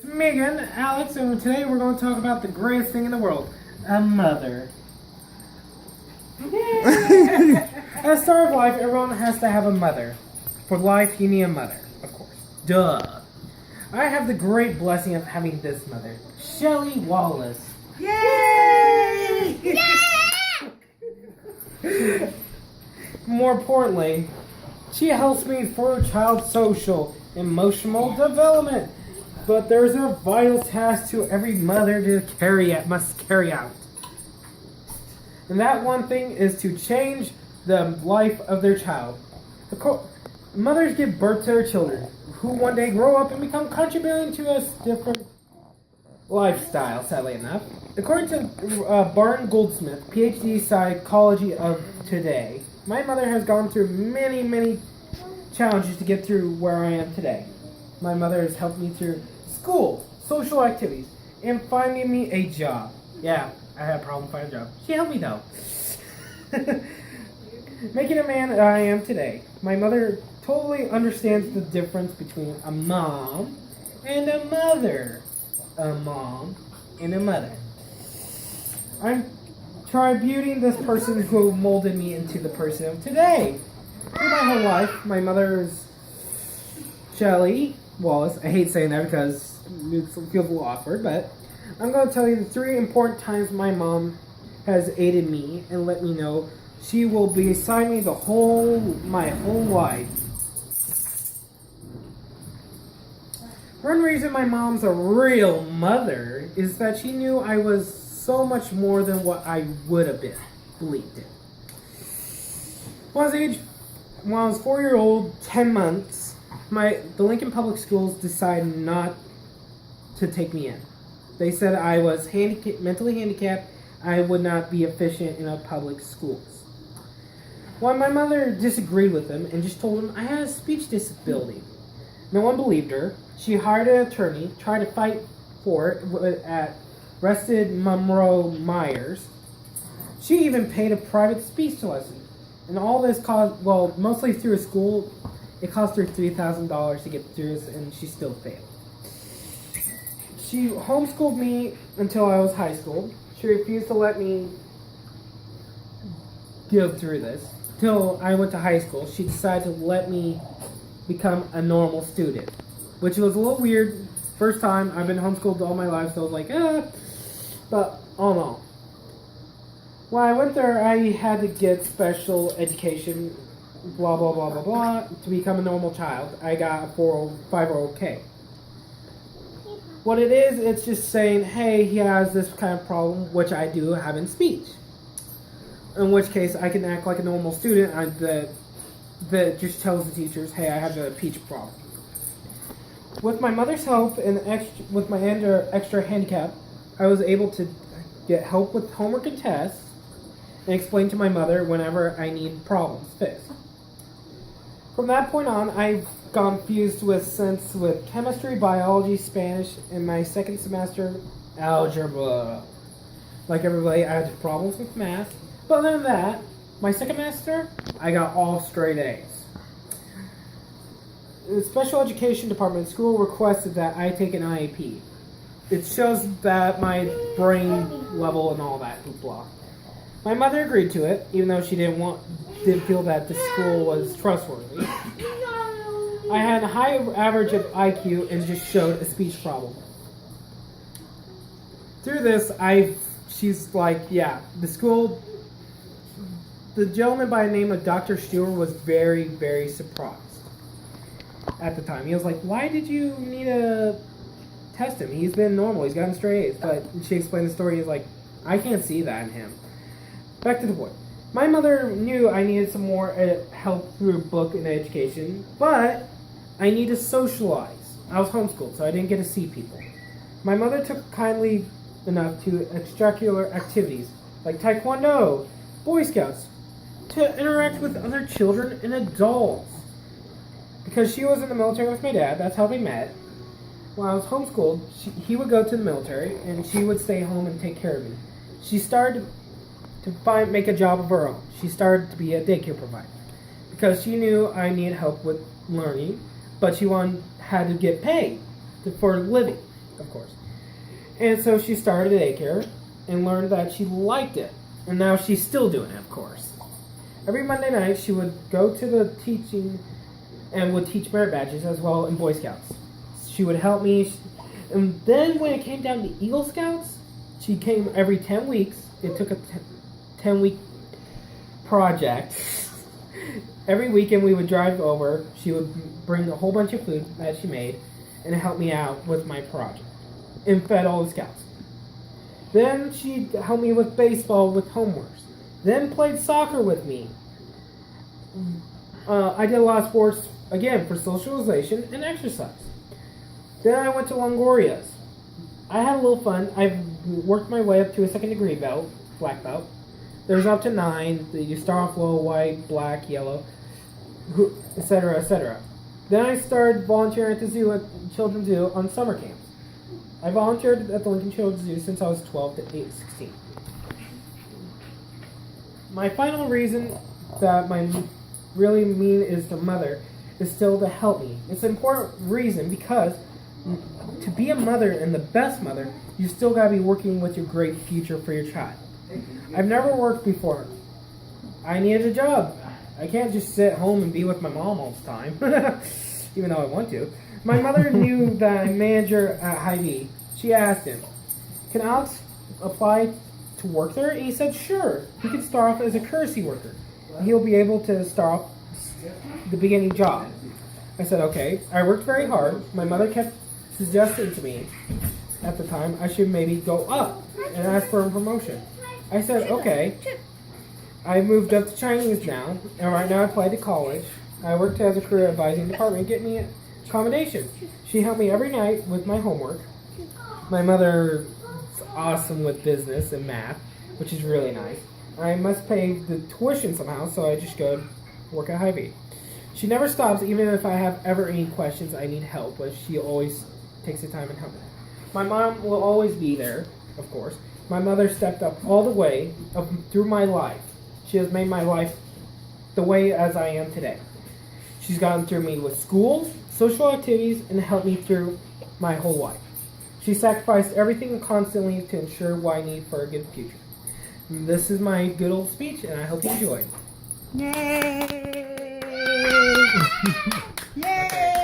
Megan, Alex, and today we're going to talk about the greatest thing in the world, a mother. At the start of life, everyone has to have a mother. For life, you need a mother, of course. Duh. I have the great blessing of having this mother, Shelly Wallace. Yay! Yay! More importantly, she helps me for child's social, emotional development. But there's a vital task to every mother must carry out. And that one thing is to change the life of their child. Of course, mothers give birth to their children, who one day grow up and become contributing to a different lifestyle, sadly enough. According to Barton Goldsmith, PhD psychology of today, my mother has gone through many challenges to get through where I am today. My mother has helped me through school, social activities, and finding me a job. Yeah, I had a problem finding a job. She helped me though. Making a man that I am today. My mother totally understands the difference between a mom and a mother. A mom and a mother. I'm tributing this person who molded me into the person of today. Through my whole life, my mother's Shelly Wallace. I hate saying that because it feels a little awkward, but I'm going to tell you the 3 important times my mom has aided me and let me know she will be beside me my whole life. One reason my mom's a real mother is that she knew I was so much more than what I would have believed in. When I was 4-year-old, 10 months, the Lincoln Public Schools decided not to take me in. They said I was mentally handicapped. I would not be efficient in a public schools. Well, my mother disagreed with them and just told them I had a speech disability. No one believed her. She hired an attorney, tried to fight for it at Rested Monroe Myers. She even paid a private speech lesson. And all this cost, well, mostly through a school, it cost her $3,000 to get through this, and she still failed. She homeschooled me until I was high school. She refused to let me go through this. Till I went to high school, she decided to let me become a normal student, which was a little weird. First time, I've been homeschooled all my life, so I was like, but all in all. When I went there, I had to get special education, blah, blah, blah, blah, blah, to become a normal child. I got a 540K. What it is, it's just saying, hey, he has this kind of problem, which I do have in speech. In which case, I can act like a normal student that just tells the teachers, hey, I have a speech problem. With my mother's help and with my extra handicap, I was able to get help with homework and tests and explain to my mother whenever I need problems fixed. From that point on, I've gone fused with chemistry, biology, Spanish, and my second semester, algebra. Like everybody, I had problems with math. But other than that, my second semester, I got all straight A's. The special education department at school requested that I take an IEP. It shows that my brain level and all that hoopla. My mother agreed to it, even though she didn't feel that the school was trustworthy. I had a high average of IQ and just showed a speech problem. Through this, she's like, yeah, the gentleman by the name of Dr. Stewart was very surprised at the time. He was like, why did you need to test him? He's been normal. He's gotten straight A's. But she explained the story. He's like, I can't see that in him. Back to the point. My mother knew I needed some more help through book and education, but I need to socialize. I was homeschooled, so I didn't get to see people. My mother took kindly enough to extracurricular activities like Taekwondo, Boy Scouts, to interact with other children and adults. Because she was in the military with my dad, that's how they met. When I was homeschooled, he would go to the military, and she would stay home and take care of me. She started to make a job of her own. She started to be a daycare provider. Because she knew I needed help with learning, but she had to get paid for a living. of course. And so she started daycare and learned that she liked it. And now she's still doing it, of course. Every Monday night, she would go to the teaching and would teach merit badges as well in Boy Scouts. She would help me. And then when it came down to Eagle Scouts, she came every 10 weeks. It took a 10-week project. Every weekend we would drive over. She would bring a whole bunch of food that she made and help me out with my project and fed all the scouts. Then she'd help me with baseball with homeworks. Then played soccer with me. I did a lot of sports, again, for socialization and exercise. Then I went to Longoria's. I had a little fun. I worked my way up to a second degree belt, black belt. There's up to 9. You start off low, white, black, yellow, etc., etc. Then I started volunteering at the zoo, at Children's Zoo, on summer camps. I volunteered at the Lincoln Children's Zoo since I was 12 to 16. My final reason that my really mean is the mother is still to help me. It's an important reason because to be a mother and the best mother, you still gotta be working with your great future for your child. I've never worked before. I needed a job. I can't just sit home and be with my mom all the time, even though I want to. My mother knew that I'm manager at Hy-Vee. She asked him, "Can Alex apply to work there?" And he said, "Sure. He can start off as a courtesy worker. He'll be able to start off the beginning job." I said, "Okay." I worked very hard. My mother kept suggesting to me at the time I should maybe go up and ask for a promotion. I said, "Okay." I moved up to Chinese now, and right now I applied to college. I worked as a career advising department, get me accommodations. She helped me every night with my homework. My mother's awesome with business and math, which is really nice. I must pay the tuition somehow, so I just go work at Hy-Vee. She never stops, even if I have ever any questions I need help, but she always takes the time and helps me. My mom will always be there, of course. My mother stepped up all the way up through my life. She has made my life the way as I am today. She's gotten through me with school, social activities, and helped me through my whole life. She sacrificed everything constantly to ensure what I need for a good future. This is my good old speech, and I hope you enjoyed. Yay! Yay!